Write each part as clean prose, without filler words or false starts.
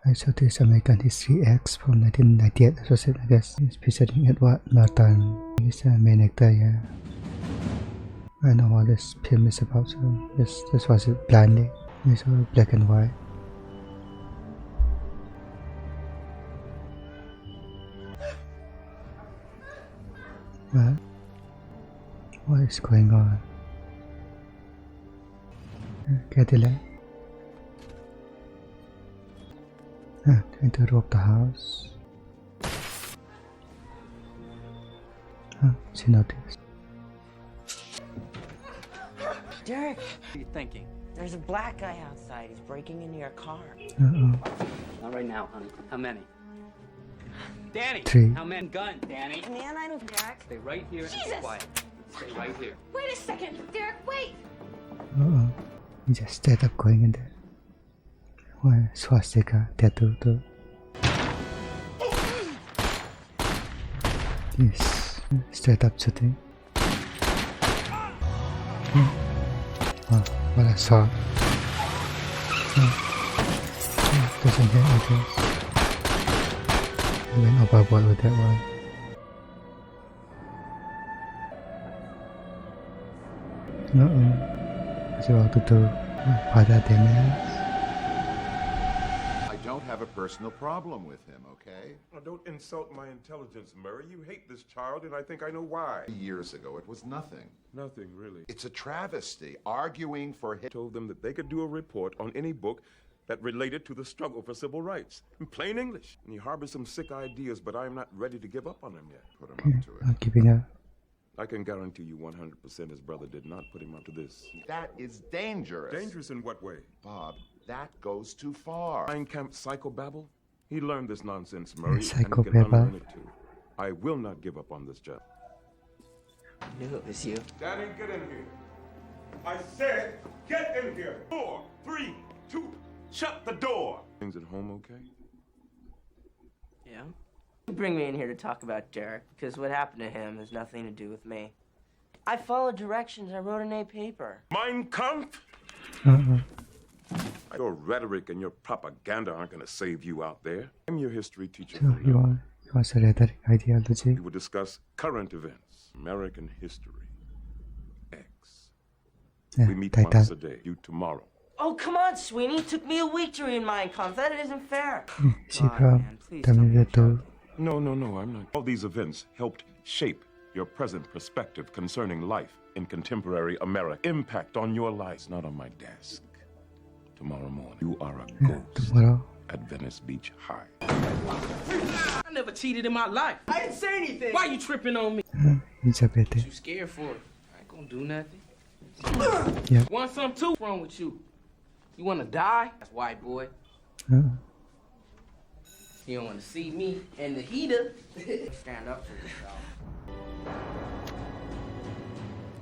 I saw this American History X from 1998 episode, I guess. It's presenting Edward Norton. He's the main actor, yeah. I know what this film is about, so just watch it blindly. It's all black and white. What is going on? Cadillac. Trying to rob the house. She noticed. Derek, what are you thinking? There's a black guy outside. He's breaking into your car. Not right now, honey. How many? Danny! 3. How many? Gun, Danny! Man, I don't... Derek. Stay right here and Jesus! be quiet. Stay right here. Wait a second, Derek, wait! He just straight up going in there. Why swastika tattoo too? Yes, straight up shooting. Oh, what I saw. Doesn't hit, I guess. He went overboard with that one. What's about to do? Father damage. I don't have a personal problem with him, okay? Now, don't insult my intelligence, Murray. You hate this child, and I think I know why. Years ago, it was nothing. Nothing, really. It's a travesty, arguing for him. Told them that they could do a report on any book that related to the struggle for civil rights. In plain English. And he harbors some sick ideas, but I am not ready to give up on him yet. Put him up to it. Not giving up. I can guarantee you 100% his brother did not put him up to this. That is dangerous. Dangerous in what way? Bob, that goes too far. Mein Kampf psychobabble? He learned this nonsense, Murray, and he can Psychobabble. unlearn it too. I will not give up on this job. I knew it was you. Danny, get in here. I said, get in here. 4, 3, 2, shut the door. Things at home okay? Yeah? You bring me in here to talk about Derek, because what happened to him has nothing to do with me. I followed directions. I wrote an A paper. Mein Kampf? Your rhetoric and your propaganda aren't going to save you out there. I'm your history teacher. So he wants a rhetoric ideology. We will discuss current events, American history, X. We meet once a day. You tomorrow. Oh, come on, Sweeney. It took me a week to read Mein Kampf. That isn't fair. She from Terminator 2. No, I'm not. All these events helped shape your present perspective concerning life in contemporary America. Impact on your lives, not on my desk. Tomorrow morning, you are a ghost at Venice Beach High. I never cheated in my life. I didn't say anything. Why you tripping on me? He's a bit. What you scared for? I ain't gonna do nothing. Yeah. Want something too? What's wrong with you? You wanna die? That's white boy. You don't wanna see me and the heater. Stand up for yourself.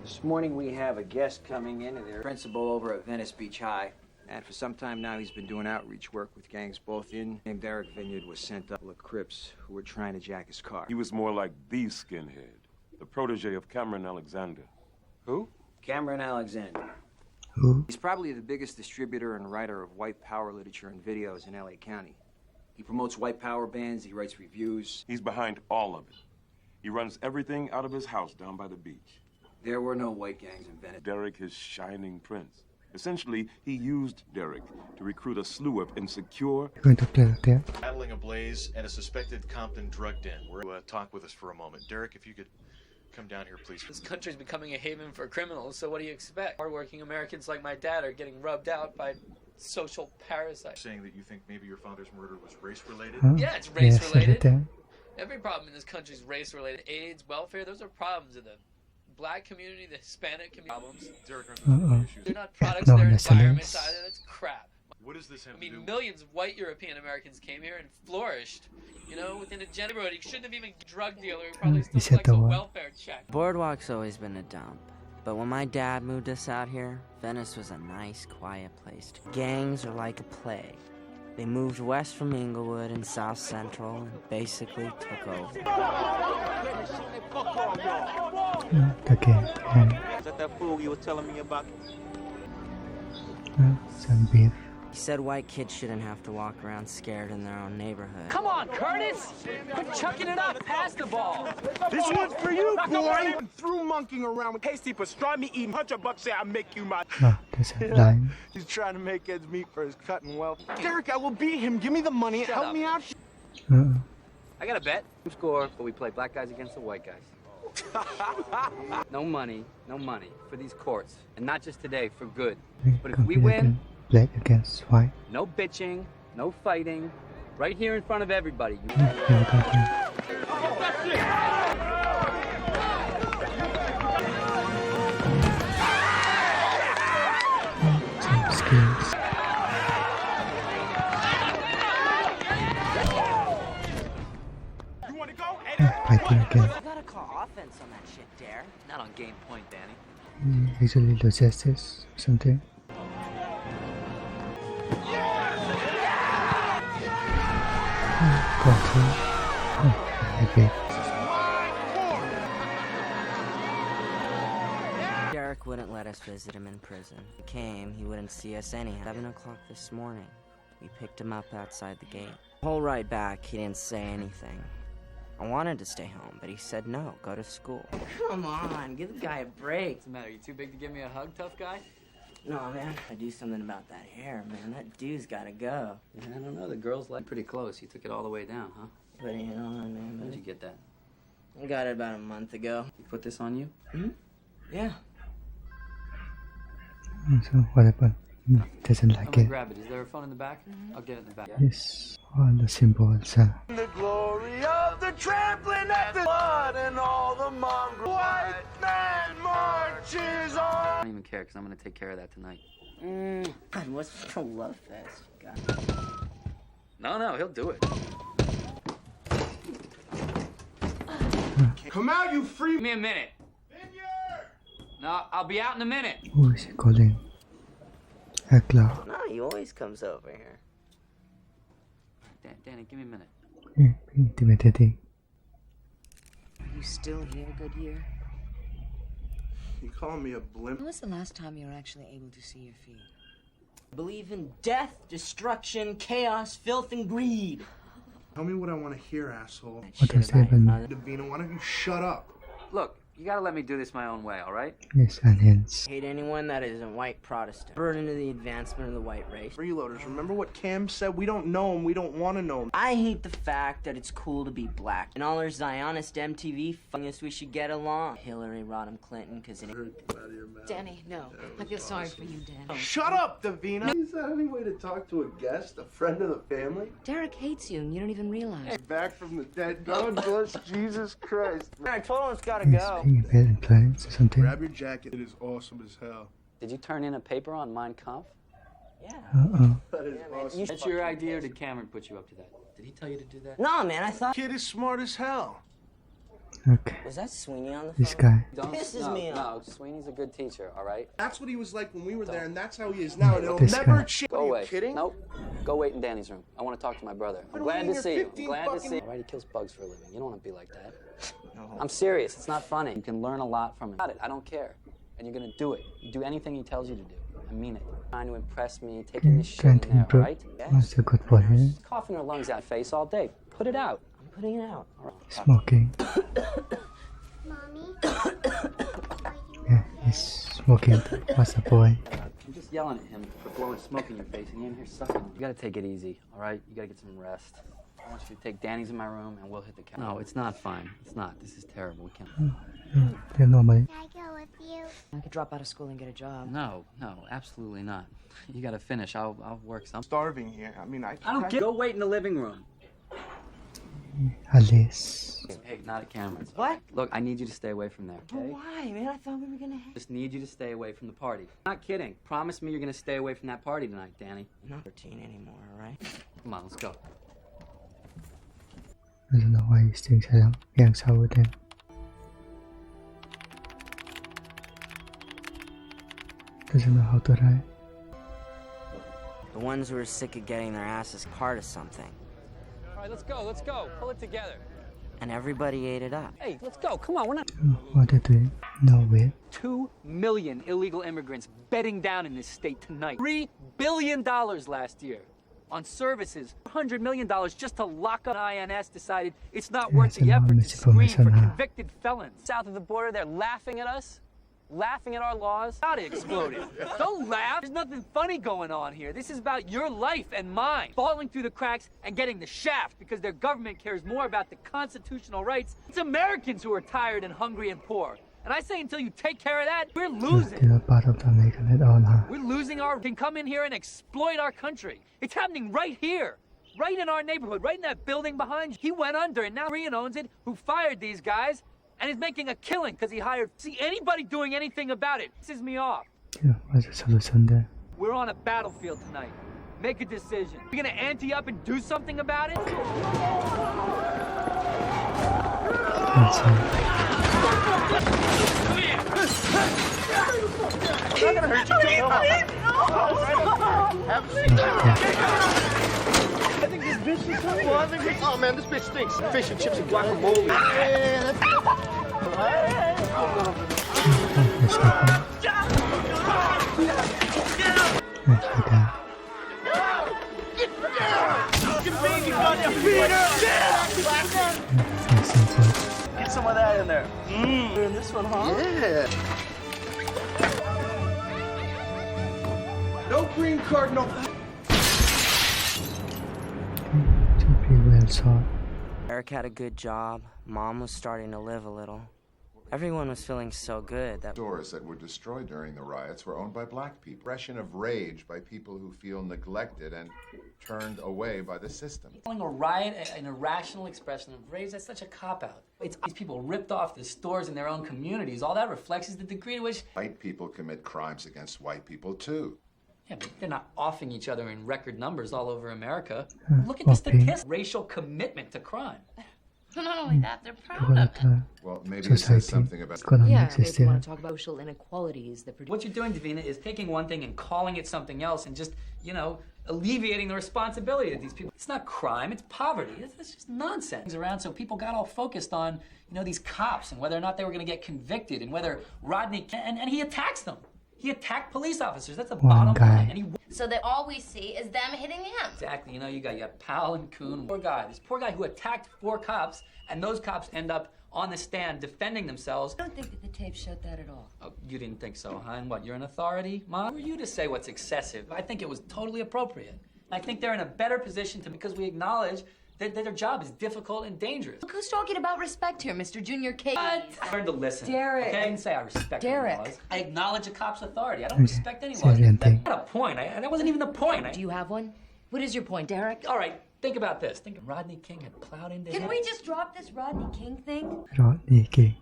This morning we have a guest coming in, and their principal over at Venice Beach High. And for some time now, he's been doing outreach work with gangs both in and Derek Vineyard was sent up with Crips who were trying to jack his car. He was more like the skinhead, the protege of Cameron Alexander. Who? Cameron Alexander. Who? He's probably the biggest distributor and writer of white power literature and videos in LA County. He promotes white power bands, he writes reviews. He's behind all of it. He runs everything out of his house down by the beach. There were no white gangs in Venice. Derek, his shining prince. Essentially, he used Derek to recruit a slew of insecure... You're going to play that there? Battling a blaze and a suspected Compton drug den. We're going to talk with us for a moment. Derek, if you could come down here, please. This country's becoming a haven for criminals, so what do you expect? Hardworking Americans like my dad are getting rubbed out by social parasites. Saying that you think maybe your father's murder was race-related? Yeah, it's race-related. Yes, Every problem in this country is race-related. AIDS, welfare, those are problems in the black community, the Hispanic community. Problems. Derek, They're not products of their environments either. That's crap. What does this have to do? Millions of white European Americans came here and flourished. You know, within a generation. He shouldn't have even drug dealer. He probably still collects a welfare check. Boardwalk's always been a dump. But when my dad moved us out here, Venice was a nice, quiet place. Gangs are like a plague. They moved west from Inglewood and South Central and basically took over. Okay. Is that fool you were telling me about? Some beef. He said white kids shouldn't have to walk around scared in their own neighborhood. Come on, Curtis! Quit chucking it up. Pass the ball. This one's for you, boy! Through monkeying around with hasty pastrami eating $100 say I make you my... There's a line. He's trying to make ends meet for his cutting wealth. Derek, I will beat him. Give me the money. Help me out. I got a bet. We score, but we play black guys against the white guys. No money for these courts. And not just today, for good. But if we win... Black against white. No bitching, no fighting. Right here in front of everybody. Some skills. You want to go? Fighting again. You gotta call offense on that shit, Dare. Not on game point, Danny. Usually loses this or something. Go through. Okay. Derek wouldn't let us visit him in prison. If he came, he wouldn't see us anyhow. 7 o'clock this morning, we picked him up outside the gate. The whole ride back, he didn't say anything. I wanted to stay home, but he said no, go to school. Come on, give the guy a break. What's the matter? You too big to give me a hug, tough guy? No, man, I do something about that hair, man. That dude's gotta go. Yeah, I don't know. The girl's like pretty close. You took it all the way down, huh? Putting it on, man. When did you get that? I got it about a month ago. You put this on you? Yeah. So what happened? Doesn't I'm like gonna it. grab it. Is there a phone in the back? I'll get it in the back. Yes. All the symbols. The glory of the trampling at the blood and all the mongrel white man marches on. I don't even care because I'm gonna take care of that tonight. God, what's with the love fest? God. No, he'll do it. Come out, you free... Give me a minute. No, I'll be out in a minute. Who is he calling? Hekla. No, he always comes over here. Danny, give me a minute. Intimidating. Are you still here, Goodyear? You calling me a blimp? When was the last time you were actually able to see your feet? Believe in death, destruction, chaos, filth, and greed. Tell me what I want to hear, asshole. What does that even mean? Davina, why don't you shut up? Look, you gotta let me do this my own way, all right? Yes, aliens. Hate anyone that isn't white Protestant. Burden to the advancement of the white race. Freeloaders, remember what Cam said? We don't know him, we don't want to know him. I hate the fact that it's cool to be black. And all our Zionist MTV fungus we should get along. Hillary, Rodham Clinton, because it Danny, no. I feel sorry for you, Dan. Shut up, Davina! Is that any way to talk to a guest, a friend of the family? Derek hates you and you don't even realize. Back from the dead. God bless Jesus Christ. I told him it's gotta He's go. being bad influence or something. Grab your jacket. It is awesome as hell. Did you turn in a paper on Mein Kampf? Yeah. That is awesome. That's your idea, or did Cameron put you up to that? Did he tell you to do that? No, man, I thought... Kid is smart as hell. Okay. Was that Sweeney on the phone? This guy. Pisses me off. No, Sweeney's a good teacher, all right? That's what he was like when we were there, and that's how he is now. And it'll This never guy. change. Go Are away. you kidding? Nope. Go wait in Danny's room. I want to talk to my brother. I'm Been glad waiting to here see you. 15 I'm glad to fucking- see you. All right, he kills bugs for a living. You don't want to be like that. I'm serious. It's not funny. You can learn a lot from it. I don't care. And you're going to do it. You do anything he tells you to do. I mean it. Trying to impress me, taking this shit Trying in to there, all improve. right? What's a good boy, eh? Just coughing her lungs out face all day. Put it out. I'm putting it out. Smoking. Mommy? Yeah, he's smoking. What's a boy? I'm just yelling at him for blowing smoke in your face, and you're in here sucking. You gotta take it easy, all right? You gotta get some rest. I want you to take Danny's in my room, and we'll hit the couch. No, it's not fine. It's not. This is terrible. We can't. They're normally. Can I go with you? I could drop out of school and get a job. No, absolutely not. You gotta finish. I'll work some. Starving here. I mean, I don't get. Go wait in the living room. Alice. Hey, not at Cameron's. What? Look, I need you to stay away from there, okay? Why, man? I thought we were gonna... Just need you to stay away from the party. Not kidding. Promise me you're gonna stay away from that party tonight, Danny. You're not 13 anymore, all right? Come on, let's go. Doesn't know why he's staying so young so with him. Doesn't know how to ride. The ones who are sick of getting their asses part of something. All right, let's go. Pull it together. and everybody ate it up. Hey, let's go. Come on, we're not. What are they doing? No way. 2 million illegal immigrants bedding down in this state tonight. $3 billion last year on services. $100 million just to lock up. INS decided it's not worth the effort to screen for convicted felons. South of the border, they're laughing at us, laughing at our laws. Not exploded. Don't laugh. There's nothing funny going on here. This is about your life and mine. Falling through the cracks and getting the shaft because their government cares more about the constitutional rights. It's Americans who are tired and hungry and poor. And I say until you take care of that, we're losing. Still a part of the American add-on, huh? We're losing our... can come in here and exploit our country. It's happening right here. Right in our neighborhood. Right in that building behind you. He went under and now Korean owns it, who fired these guys, and is making a killing because he hired... See, anybody doing anything about it pisses me off. Yeah, what's the solution there? We're on a battlefield tonight. Make a decision. We're gonna ante up and do something about it? That's all. I'm not gonna hurt you. Have a seat. I think this bitch is so cool. I think we... Oh man, this bitch stinks. Fish and chips and guacamole. Yeah, that's... Get some of that in there. In this one, huh? Yeah. No green card, no. Eric had a good job. Mom was starting to live a little. Everyone was feeling so good that Stores that were destroyed during the riots were owned by black people. Expression of rage by people who feel neglected and turned away by the system. Calling a riot an irrational expression of rage, that's such a cop-out. It's these people ripped off the stores in their own communities. All that reflects is the degree to which... White people commit crimes against white people, too. Yeah, but they're not offing each other in record numbers all over America. Look at the statistics. Racial commitment to crime. Not only that, they're proud of it. Well, maybe it says something about... Yeah, if you want to talk about social inequalities that... What you're doing, Davina, is taking one thing and calling it something else and just, you know, alleviating the responsibility of these people. It's not crime, it's poverty. It's just nonsense around, so people got all focused on, you know, these cops and whether or not they were going to get convicted and whether Rodney... And he attacks them. He attacked police officers. That's the bottom line. And so that all we see is them hitting him. Exactly. You know, you got Powell and Kuhn. Poor guy. This poor guy who attacked 4 cops, and those cops end up on the stand defending themselves. I don't think that the tape showed that at all. Oh, you didn't think so, huh? And what, you're an authority, Mom? Who are you to say what's excessive? I think it was totally appropriate. I think they're in a better position to, because we acknowledge that their job is difficult and dangerous. Look who's talking about respect here, Mr. Junior K. What? I learned to listen. Derek. Okay, I didn't say I respect Derek. laws. I acknowledge a cop's authority. I don't respect any laws. That's not a point. That wasn't even the point. Do you have one? What is your point, Derek? All right, think about this. Think if Rodney King had plowed into him. Can we just drop this Rodney King thing? Rodney King.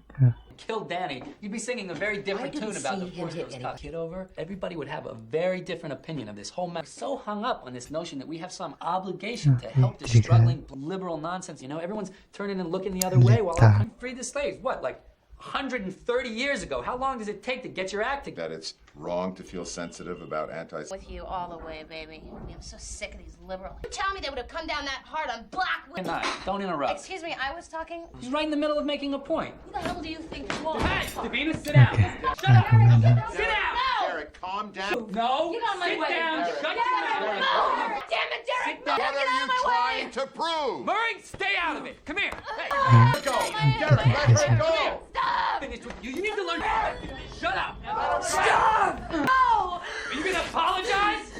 Killed Danny, you'd be singing a very different tune about the force those cops hit over. Everybody would have a very different opinion of this whole matter. So hung up on this notion that we have some obligation to help the struggling liberal nonsense. You know, everyone's turning and looking the other way while I free the slaves. What, like 130 years ago? How long does it take to get your act together? That it's wrong to feel sensitive about With you all the way, baby. I'm so sick of these liberals. You tell me they would have come down that hard on black women. Don't interrupt. Excuse me, I was talking. He's right in the middle of making a point. Who the hell do you think you are? Hey, Davina, sit down. Shut up. Sit down. No. Derek, calm down. No. Get on my sit way. down. Derek. Shut your mouth. Damn it, Derek. Sit down. Get What out are of you my way. trying to prove? Murray, stay out of it. Come here. Hey. Let her go. Derek, let her go. Stop. Finished with you. You need to learn. Shut up. Stop. No. Are you gonna apologize?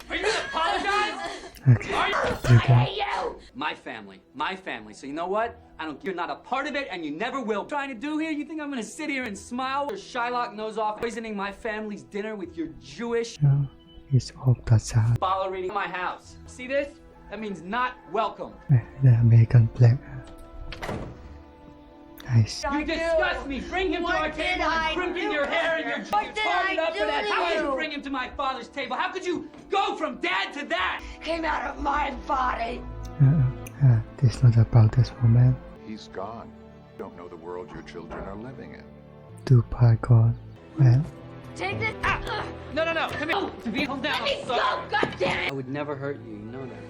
Are you gonna apologize? Okay. Are you? I hate you. My family. So you know what? You're not a part of it, and you never will. What I'm trying to do here? You think I'm gonna sit here and smile? Or Shylock nose off, poisoning my family's dinner with your Jewish He's off the side. follow reading my house. See this? That means not welcome. The American flag. Nice. You disgust me. Bring him to our table and crimping your hair and your tarted up for that. How could you bring him to my father's table? How could you go from dad to that? Came out of my body. This is not about this woman. He's gone. You don't know the world your children are living in. Tupac God. Well, Take this. No. Come here. To be calm down. Let me go. God damn it. I would never hurt you. You know that.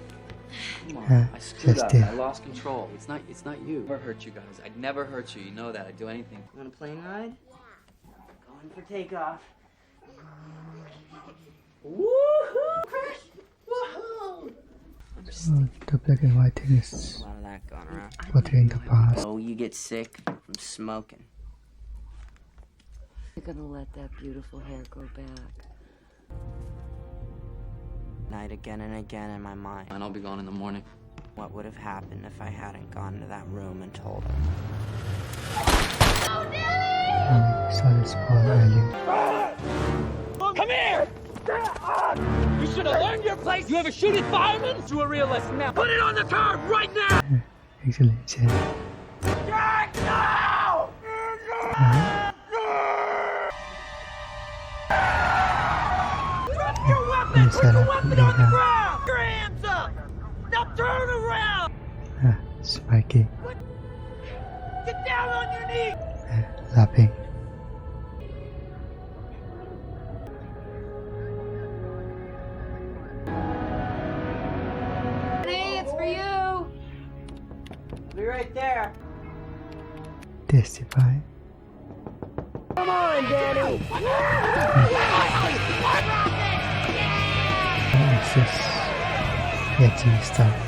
Come on, Yeah, I screwed up. just I lost control. It's not you. I'd never hurt you guys. I'd never hurt you. You know that. I'd do anything. Want a plane ride? Going for takeoff. Woohoo! Woohoo! Oh, the black and white thing is A lot of that going around. portraying the past. Oh, you get sick from smoking. You're gonna let that beautiful hair go back. Night again and again in my mind. And I'll be gone in the morning. What would have happened if I hadn't gone into that room and told him? So this poor alien. Come here! You should have learned your place. You ever shoot at firemen? Do a real lesson now. Put it on the card right now! Actually, Jen. Jack, no! Drop your weapon! Put your weapon on the ground! Your hands up! Now turn around! Spiky. Get down on your knees! Laughing. Hey, it's for you. Be right there. Testify. Come on, Danny! This is edgy stuff.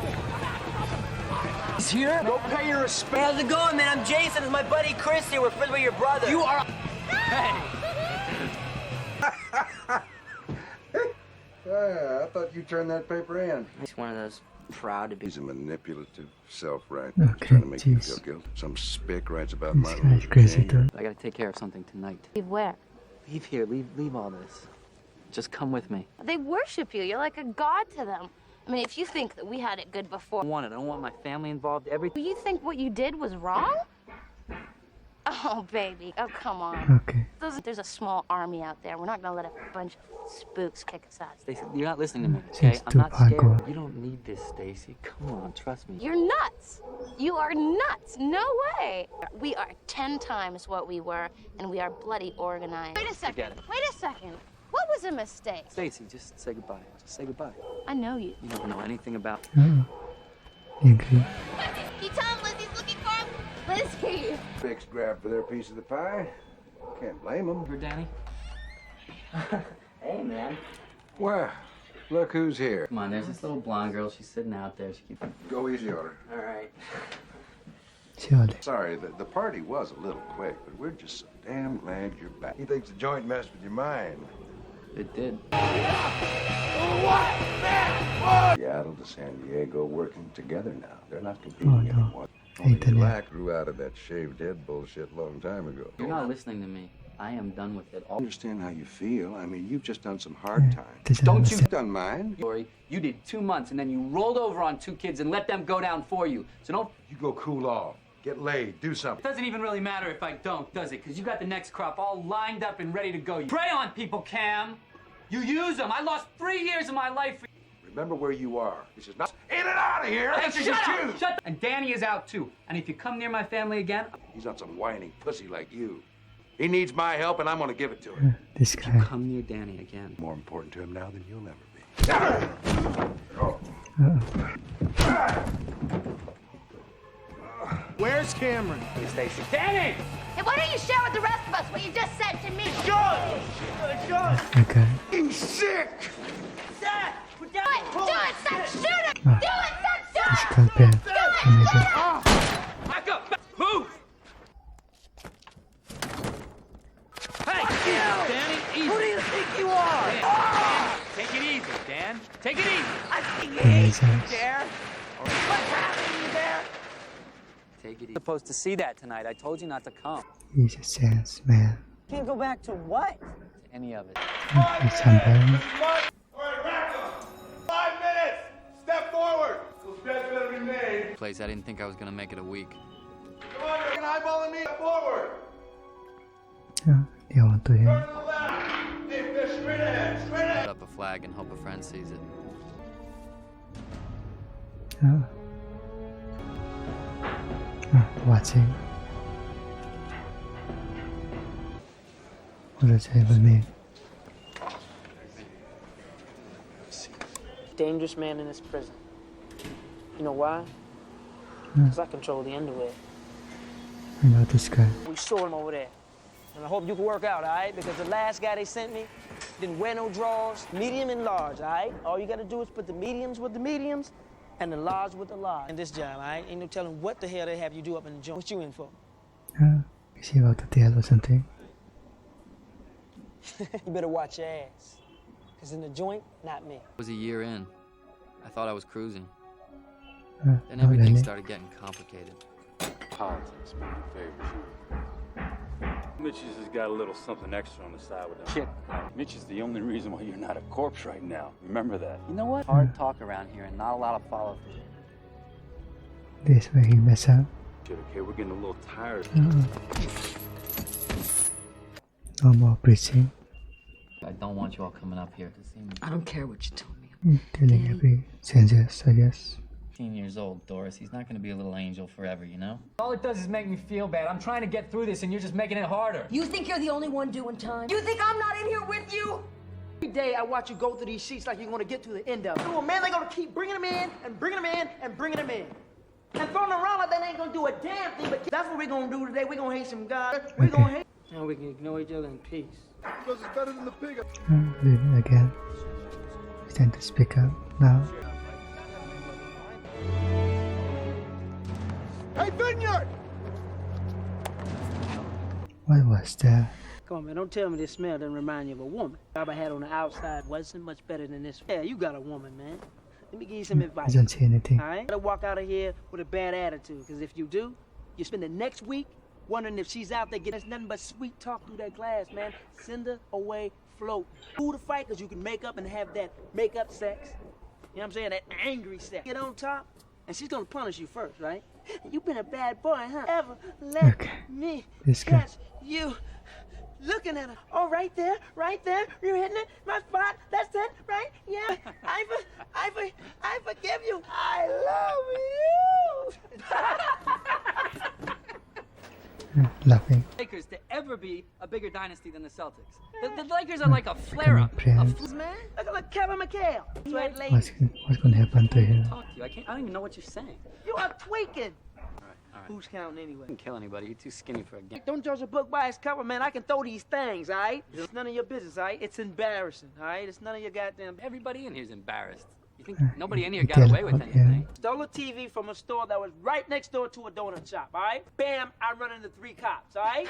He's here? Go pay your respect. Hey, how's it going, man? I'm Jason. It's my buddy Chris here. We're friends with your brother. You are... I thought you turned that paper in. He's one of those proud to be. He's a manipulative, self-right. Okay, Trying to make you jeez. feel guilty. Some spick writes about This Martin guy's Luther crazy, King. dude. I gotta take care of something tonight. Leave where? Leave here. Leave all this. Just come with me. They worship you. You're like a god to them. I mean, if you think that we had it good before, I don't want my family involved. Everything. do you think what you did was wrong? Oh, baby. Oh, come on. Okay. There's a small army out there. We're not gonna let a bunch of spooks kick us out. Stacy, you're not listening to me, okay? She's I'm too not scared. hardcore. You don't need this, Stacy. Come on, trust me. You're nuts. You are nuts. No way. We are 10 times what we were, and we are bloody organized. Wait a second. Forget it. Wait a second. What was a mistake? Stacy, just say goodbye. Just say goodbye. I know you. You don't know anything about. Oh. Angry. You tell him Lizzie's looking for him. Lizzie. Fixed grab for their piece of the pie. Can't blame them. You're Danny? Hey, man. Well, look who's here. Come on, there's this little blonde girl. She's sitting out there. She keeps. Go easy on her. All right. Surely. Sorry, the party was a little quick, but we're just so damn glad you're back. He thinks the joint messed with your mind. It did. Seattle to San Diego working together now. They're not competing Oh, no. anymore. Hey, Only Daniel. lack grew out of that shaved head bullshit a long time ago. You're not listening to me. I am done with it. I All understand how you feel. I mean, you've just done some hard time. This is Don't what you- I said. Done mine. story. You did 2 months, and then you rolled over on 2 kids and let them go down for you. So don't. You go cool off. Get laid. Do It something. doesn't even really matter if I don't, does it? Because you got the next crop all lined up and ready to go. You prey on people, Cam. You use them. I lost 3 years of my life for. Remember where you are. This is not in and out of here. Hey, Answer shut your up! shoes. Shut up! And Danny is out too. And if you come near my family again, He's not some whining pussy like you. He needs my help, and I'm going to give it to him. This if you guy. come near Danny again. More important to him now than you'll ever be. Where's Cameron? Hey, Stacy. Danny! Hey, why don't you share with the rest of us what you just said to me? Okay. He's sick! Do it! Do it! Stop shooting! Ah. Do it! Stop This shooting! girl bad. Amazing. Back up! Move! Hey! Danny, easy. Who do you think you are? Take it easy, Dan. Take it easy. I think Amazing. there. What's happening there? Take it easy. You're supposed to see that tonight. I told you not to come. He's a sense man. Can't go back to what? Any of it. He's unbearable. All right, wrap up. 5 minutes. Step forward. Those bets better be made. Place I didn't think I was gonna make it a week. Come on, you're eyeballing me. Step forward. Yeah, they want to Turn hear. to the left. Hey, fish straight ahead. Straight ahead. Put up a flag and hope a friend sees it. Yeah. Watching. What does it even mean? Dangerous man in this prison. You know why? Hmm. Because I control the underwear. I know this guy. We saw him over there. And I hope you can work out, all right? Because the last guy they sent me didn't wear no drawers, medium and large, all right? All you gotta do is put the mediums with the mediums and the large with the large. In this job, all right? Ain't no telling what the hell they have you do up in the joint. What you in for? Is he about to tell or something? You better watch your ass. Because in the joint, not me. It was a year in. I thought I was cruising. Not Then everything really. started getting complicated. Politics, man, favors. Mitch's has got a little something extra on the side with that. Shit. Mitch is the only reason why you're not a corpse right now. Remember that. You know what? Hard talk around here and not a lot of follow through. This way he mess up. Shit, okay, we're getting a little tired. No more preaching. I don't want you all coming up here to see me. I don't care what you told me. Telling every changes, I guess. 15 years old, Doris. He's not going to be a little angel forever, you know? All it does is make me feel bad. I'm trying to get through this, and you're just making it harder. You think you're the only one doing time? You think I'm not in here with you? Every day I watch you go through these sheets like you're gonna get to the end of it. So, man, they're gonna keep bringing them in and bringing them in and bringing them in. And throwing them around like that ain't gonna do a damn thing, but that's what we're gonna do today. We're gonna hate some God. We're gonna hate. And we can ignore each other in peace. Because it's better than the pig. Doing it again. He's trying to speak up now. Hey, Vineyard! What was that? Come on, man, don't tell me this smell doesn't remind you of a woman. The job I had on the outside wasn't much better than this. Yeah, you got a woman, man. Let me give you some advice. He doesn't say anything. All right? You gotta walk out of here with a bad attitude, because if you do, you spend the next week wondering if she's out there getting nothing but sweet talk through that glass, man. Send her away, float. Who to fight, because you can make up and have that make-up sex. You know what I'm saying? That angry sex. Get on top, and she's gonna punish you first, right? You've been a bad boy, huh? Ever let me This guy. catch you looking at her? Oh, right there, you're hitting it, my spot, that's it, right? Yeah, I forgive you. I love you. Laughing. Lakers to ever be a bigger dynasty than the Celtics. The Lakers are like a flare-up. Man, Man, look at Kevin McHale. Sweat lady. what's going to happen to him? Talk to you. I don't even know what you're saying. You are tweaking. All right. Who's counting anyway? I didn't kill anybody. You're too skinny for a game. Don't judge a book by its cover, man. I can throw these things, all right? It's none of your business, all right? It's embarrassing, all right? It's none of your goddamn... Everybody in here's embarrassed. You think nobody in here you got tell away with about anything? Stole a TV from a store that was right next door to a donut shop, all right? Bam, I run into 3 cops, all right?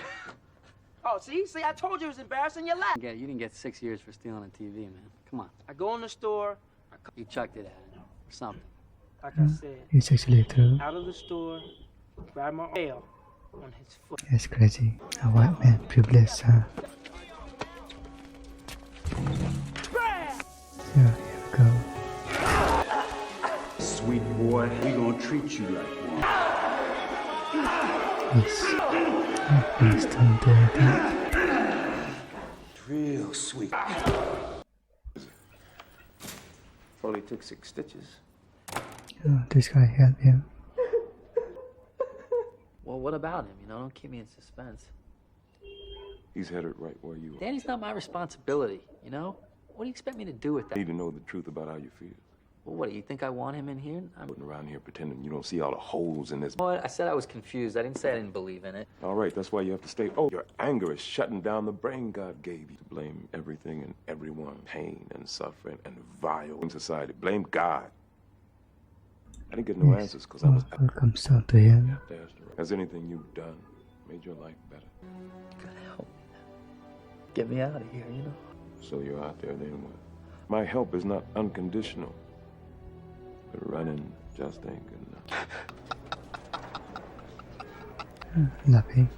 Oh, see, I told you it was embarrassing. You laughed. You didn't get 6 years for stealing a TV, man. Come on. I go in the store, You chucked it at him. Or something. like I said, He's actually through. out of the store, grab my tail on his foot. That's crazy. A white man privilege, huh? So, here we go. Sweet boy, we gonna treat you like one. Yes. Oh, please don't do that. Real sweet. Only took 6 stitches. Oh, this guy helped him. Well, what about him? You know, don't keep me in suspense. He's headed right where you are. Danny's not my responsibility, you know? What do you expect me to do with I that? need to know the truth about how you feel. Well, what, do you think I want him in here? I'm... Putting around here pretending you don't see all the holes in this. What? I said I was confused. I didn't say I didn't believe in it. All right, that's why you have to stay. Oh, your anger is shutting down the brain God gave you to blame everything and everyone, pain and suffering and vile in society. Blame God. I didn't get no answers because I was. All comes down to him. Has anything you've done made your life better? You gotta help me. Get me out of here, you know? So you're out there then what? My help is not unconditional. But running just ain't good enough. Laughing.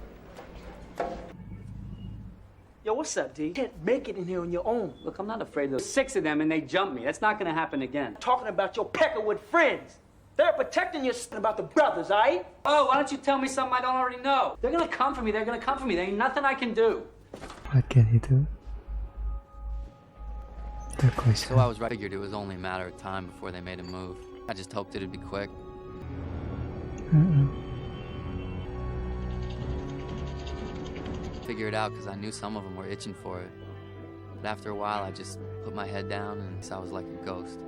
Yo, what's up, D? You can't make it in here on your own. Look, I'm not afraid. There's 6 of them, and they jumped me. That's not going to happen again. Talking about your Peckerwood friends. They're protecting you about the brothers, all right? Oh, why don't you tell me something I don't already know? They're going to come for me. They're going to come for me. There ain't nothing I can do. What can he do? The question. So I was right. I figured it was only a matter of time before they made a move. I just hoped it'd be quick. Figure it out because I knew some of them were itching for it. But after a while, I just put my head down and I was like a ghost.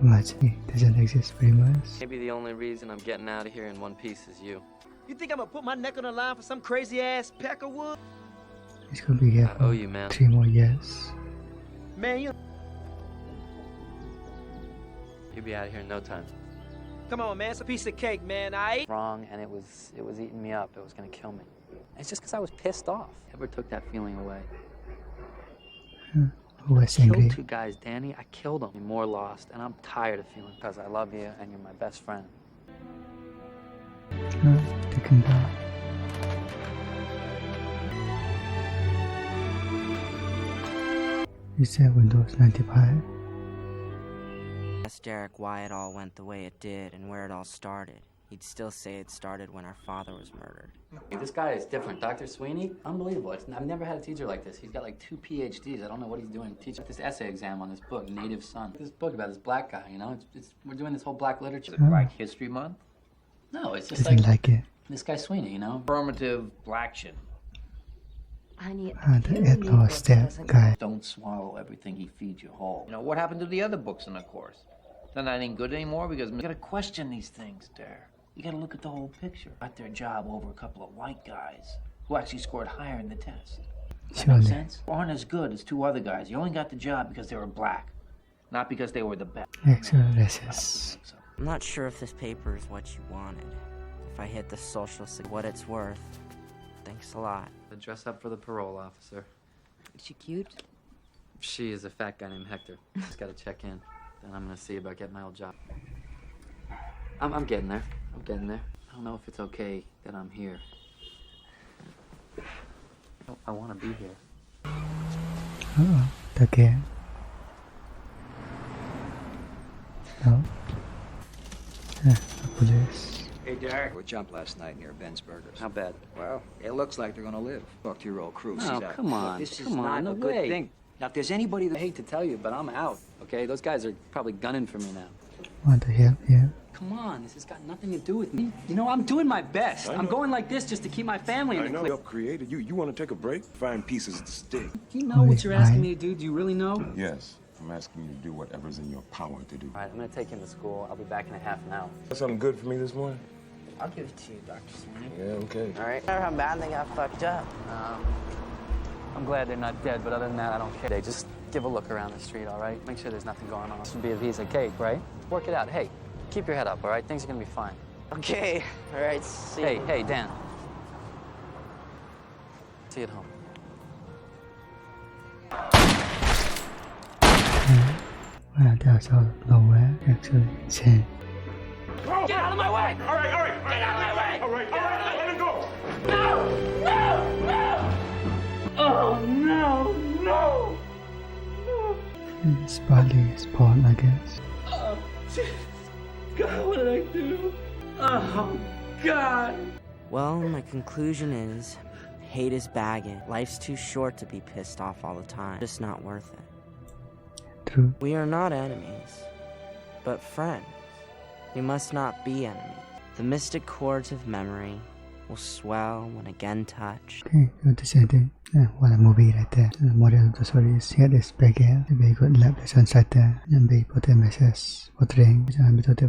much. It doesn't exist very much. Maybe the only reason I'm getting out of here in one piece is you. You think I'm gonna put my neck on the line for some crazy ass peck of wood? It's gonna be here I owe for you, man. 3 more years. Man, you. You'll be out of here in no time. Come on, man. It's a piece of cake, man. I. Wrong, and it was eating me up. It was gonna kill me. It's just because I was pissed off. Never took that feeling away. Who was I angry? killed 2 guys, Danny. I killed them. More lost, and I'm tired of feeling because I love you and you're my best friend. Take him down. You said Windows 95. Ask Derek why it all went the way it did and where it all started. He'd still say it started when our father was murdered. This guy is different. Dr. Sweeney, unbelievable. I've never had a teacher like this. He's got like 2 PhDs. I don't know what he's doing. Teaching this essay exam on this book, Native Son. This book about this black guy, you know? We're doing this whole black literature. Black History Month? No, it's just Didn't like it. this guy Sweeney, you know? Affirmative blaction. The Ed lost that guy. Don't swallow everything he feeds you whole. You know, what happened to the other books in the course? They're not any good anymore because you gotta question these things, Dare. You gotta look at the whole picture. Got their job over a couple of white guys who actually scored higher in the test. That makes sense? Aren't as good as 2 other guys. You only got the job because they were black, not because they were the best. Excellent racist. I'm not sure if this paper is what you wanted. If I hit the social what it's worth. Thanks a lot. Dress up for the parole officer. Is she cute? She is a fat guy named Hector. Just gotta check in. Then I'm gonna see about getting my old job. I'm getting there. I'm getting there. I don't know if it's okay that I'm here. I want to be here. Again. No. The police. Hey, Derek, we jumped last night near Ben's Burgers. How bad? Well, it looks like they're gonna live. Talk to your old crew. No, See that? come on. Look, this is Come on, not no a good way. thing. Now, if there's anybody that I hate to tell you, but I'm out, okay? Those guys are probably gunning for me now. Want to help you? Come on, this has got nothing to do with me. You know, I'm doing my best. I'm going like this just to keep my family in I the know. clip. Help created. You want to take a break? Find pieces to stick. Do you know what you're asking me to do? Do you really know? Yes. I'm asking you to do whatever's in your power to do. All right, I'm gonna take him to school. I'll be back in a half an hour. Got something good for me this morning? I'll give it to you, Dr. Sweeney. Yeah, okay. All right. Remember how bad they got fucked up? I'm glad they're not dead, but other than that, I don't care. They just give a look around the street, all right? Make sure there's nothing going on. This would be a piece of cake, right? Work it out. Hey, keep your head up, all right? Things are gonna be fine. Okay. All right. See you. Hey, Dan. See you at home. Well, that's out of nowhere, actually. Change. Get out of my way! All right. Get out of my way! All right, let him go! No! Oh, no! It's partly his fault, I guess. Oh, Jesus. God, what did I do? Oh, God. Well, my conclusion is, hate is baggage. Life's too short to be pissed off all the time. Just not worth it. True. We are not enemies, but friends. We must not be enemies. The mystic chords of memory will swell when again touched. Okay, so the same thing. What a movie right there. The moral of the story is here is beggar. The very good lab lesson set there. And very important message portraying which I am to the